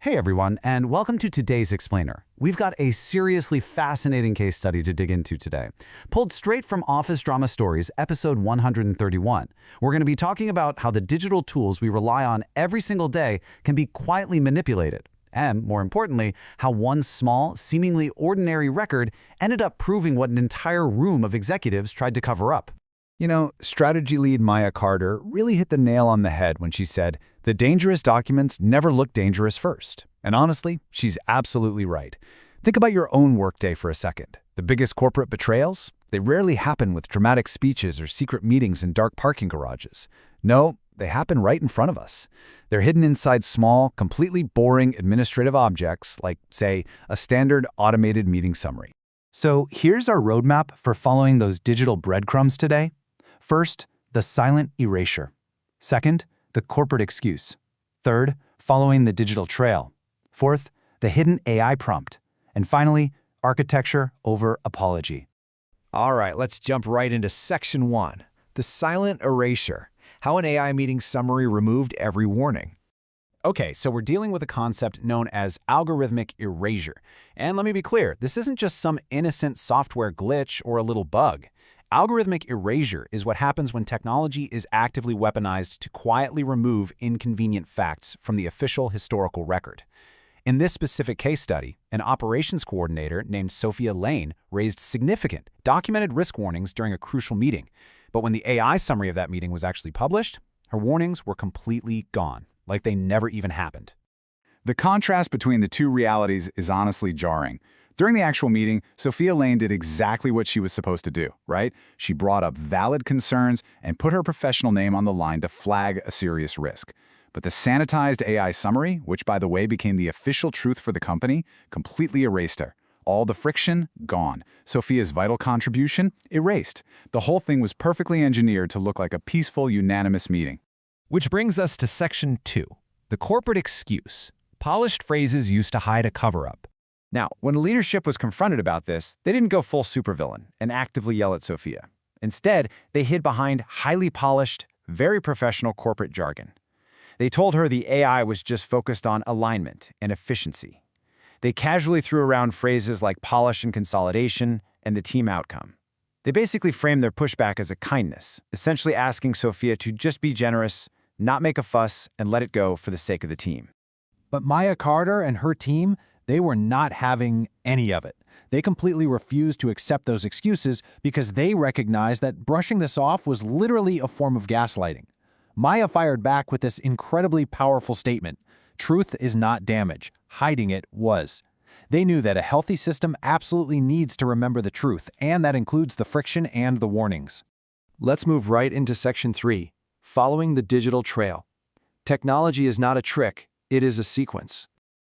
Hey everyone, and welcome to today's Explainer. We've got a seriously fascinating case study to dig into today. Pulled straight from Office Drama Stories, episode 131. We're going to be talking about how the digital tools we rely on every single day can be quietly manipulated. And, more importantly, how one small, seemingly ordinary record ended up proving what an entire room of executives tried to cover up. You know, strategy lead Maya Carter really hit the nail on the head when she said, "The dangerous documents never look dangerous first." And honestly, she's absolutely right. Think about your own workday for a second. The biggest corporate betrayals? They rarely happen with dramatic speeches or secret meetings in dark parking garages. No, they happen right in front of us. They're hidden inside small, completely boring administrative objects like, say, a standard automated meeting summary. So here's our roadmap for following those digital breadcrumbs today. First, the silent erasure. Second, the corporate excuse. Third, following the digital trail. Fourth, the hidden AI prompt. And finally, architecture over apology. All right, let's jump right into section 1, the silent erasure, how an AI meeting summary removed every warning. Okay, so we're dealing with a concept known as algorithmic erasure. And let me be clear, this isn't just some innocent software glitch or a little bug. Algorithmic erasure is what happens when technology is actively weaponized to quietly remove inconvenient facts from the official historical record. In this specific case study, an operations coordinator named Sofia Lane raised significant, documented risk warnings during a crucial meeting. But when the AI summary of that meeting was actually published, her warnings were completely gone, like they never even happened. The contrast between the two realities is honestly jarring. During the actual meeting, Sofia Lane did exactly what she was supposed to do, right? She brought up valid concerns and put her professional name on the line to flag a serious risk. But the sanitized AI summary, which by the way became the official truth for the company, completely erased her. All the friction, gone. Sofia's vital contribution, erased. The whole thing was perfectly engineered to look like a peaceful, unanimous meeting. Which brings us to section 2, the corporate excuse, polished phrases used to hide a cover-up. Now, when leadership was confronted about this, they didn't go full supervillain and actively yell at Sofia. Instead, they hid behind highly polished, very professional corporate jargon. They told her the AI was just focused on alignment and efficiency. They casually threw around phrases like polish and consolidation and the team outcome. They basically framed their pushback as a kindness, essentially asking Sofia to just be generous, not make a fuss, and let it go for the sake of the team. But Maya Carter and her team, they were not having any of it. They completely refused to accept those excuses because they recognized that brushing this off was literally a form of gaslighting. Maya fired back with this incredibly powerful statement: "Truth is not damage. Hiding it was." They knew that a healthy system absolutely needs to remember the truth, and that includes the friction and the warnings. Let's move right into section 3, following the digital trail. Technology is not a trick, it is a sequence.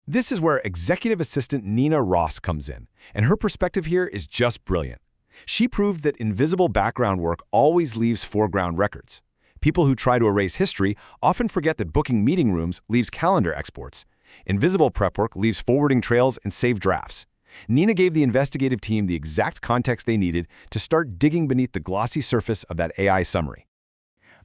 This is where executive assistant Nina Ross comes in, and her perspective here is just brilliant. She proved that invisible background work always leaves foreground records. People who try to erase history often forget that booking meeting rooms leaves calendar exports. Invisible prep work leaves forwarding trails and saved drafts. Nina gave the investigative team the exact context they needed to start digging beneath the glossy surface of that AI summary.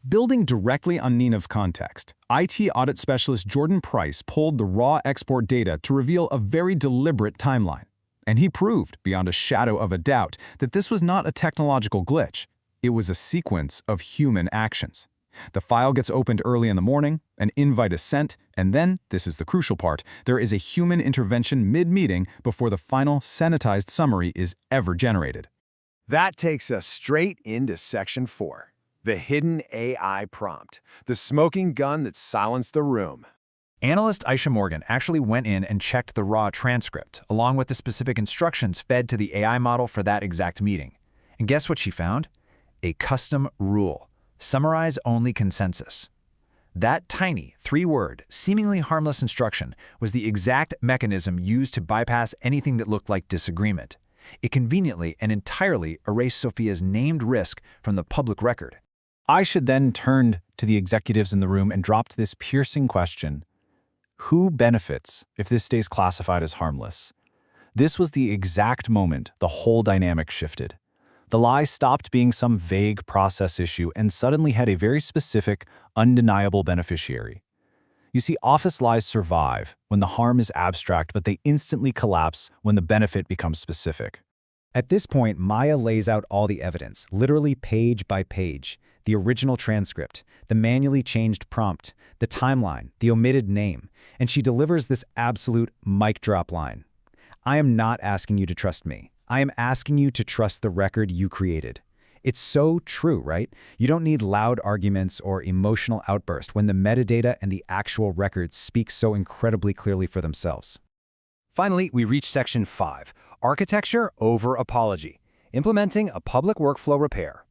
Building directly on Nina's context, IT audit specialist Jordan Price pulled the raw export data to reveal a very deliberate timeline. And he proved, beyond a shadow of a doubt, that this was not a technological glitch. It was a sequence of human actions. The file gets opened early in the morning, an invite is sent, and then, this is the crucial part, there is a human intervention mid-meeting before the final sanitized summary is ever generated. That takes us straight into section 4. The hidden AI prompt, the smoking gun that silenced the room. Analyst Aisha Morgan actually went in and checked the raw transcript, along with the specific instructions fed to the AI model for that exact meeting. And guess what she found? A custom rule: summarize only consensus. That tiny, 3-word, seemingly harmless instruction was the exact mechanism used to bypass anything that looked like disagreement. It conveniently and entirely erased Sofia's named risk from the public record. Aisha then turned to the executives in the room and dropped this piercing question: who benefits if this stays classified as harmless? This was the exact moment the whole dynamic shifted. The lie stopped being some vague process issue and suddenly had a very specific, undeniable beneficiary. You see, office lies survive when the harm is abstract, but they instantly collapse when the benefit becomes specific. At this point, Maya lays out all the evidence, literally page by page. The original transcript, the manually changed prompt, the timeline, the omitted name, and she delivers this absolute mic drop line. I am not asking you to trust me. I am asking you to trust the record you created. It's so true, right? You don't need loud arguments or emotional outbursts when the metadata and the actual records speak so incredibly clearly for themselves. Finally, we reach Section 5, Architecture over Apology, Implementing a Public Workflow Repair.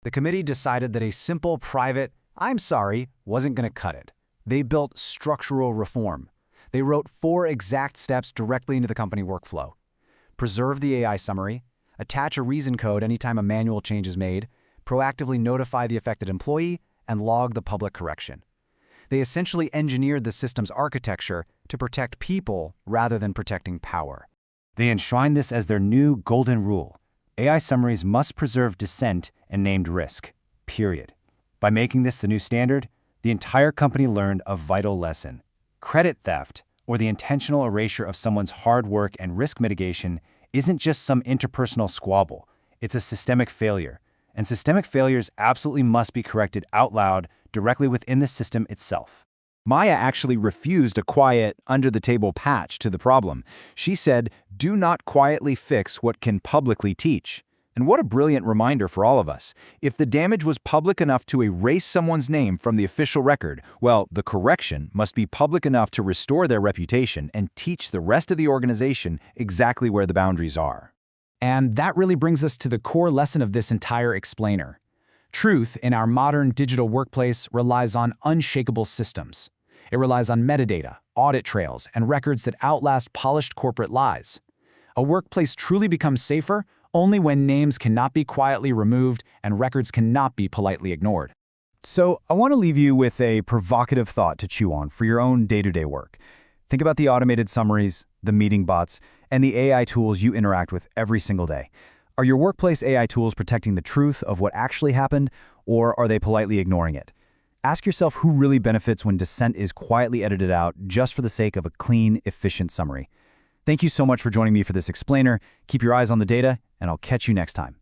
The committee decided that a simple, private, "I'm sorry," wasn't going to cut it. They built structural reform. They wrote 4 exact steps directly into the company workflow. Preserve the AI summary, attach a reason code anytime a manual change is made, proactively notify the affected employee, and log the public correction. They essentially engineered the system's architecture to protect people rather than protecting power. They enshrined this as their new golden rule. AI summaries must preserve dissent and named risk, period. By making this the new standard, the entire company learned a vital lesson. Credit theft, or the intentional erasure of someone's hard work and risk mitigation, isn't just some interpersonal squabble. It's a systemic failure. And systemic failures absolutely must be corrected out loud, directly within the system itself. Maya actually refused a quiet, under-the-table patch to the problem. She said, "Do not quietly fix what can publicly teach." And what a brilliant reminder for all of us. If the damage was public enough to erase someone's name from the official record, well, the correction must be public enough to restore their reputation and teach the rest of the organization exactly where the boundaries are. And that really brings us to the core lesson of this entire explainer. Truth in our modern digital workplace relies on unshakable systems. It relies on metadata, audit trails, and records that outlast polished corporate lies. A workplace truly becomes safer only when names cannot be quietly removed and records cannot be politely ignored. So I want to leave you with a provocative thought to chew on for your own day-to-day work. Think about the automated summaries, the meeting bots, and the AI tools you interact with every single day. Are your workplace AI tools protecting the truth of what actually happened, or are they politely ignoring it? Ask yourself who really benefits when dissent is quietly edited out just for the sake of a clean, efficient summary. Thank you so much for joining me for this explainer. Keep your eyes on the data, and I'll catch you next time.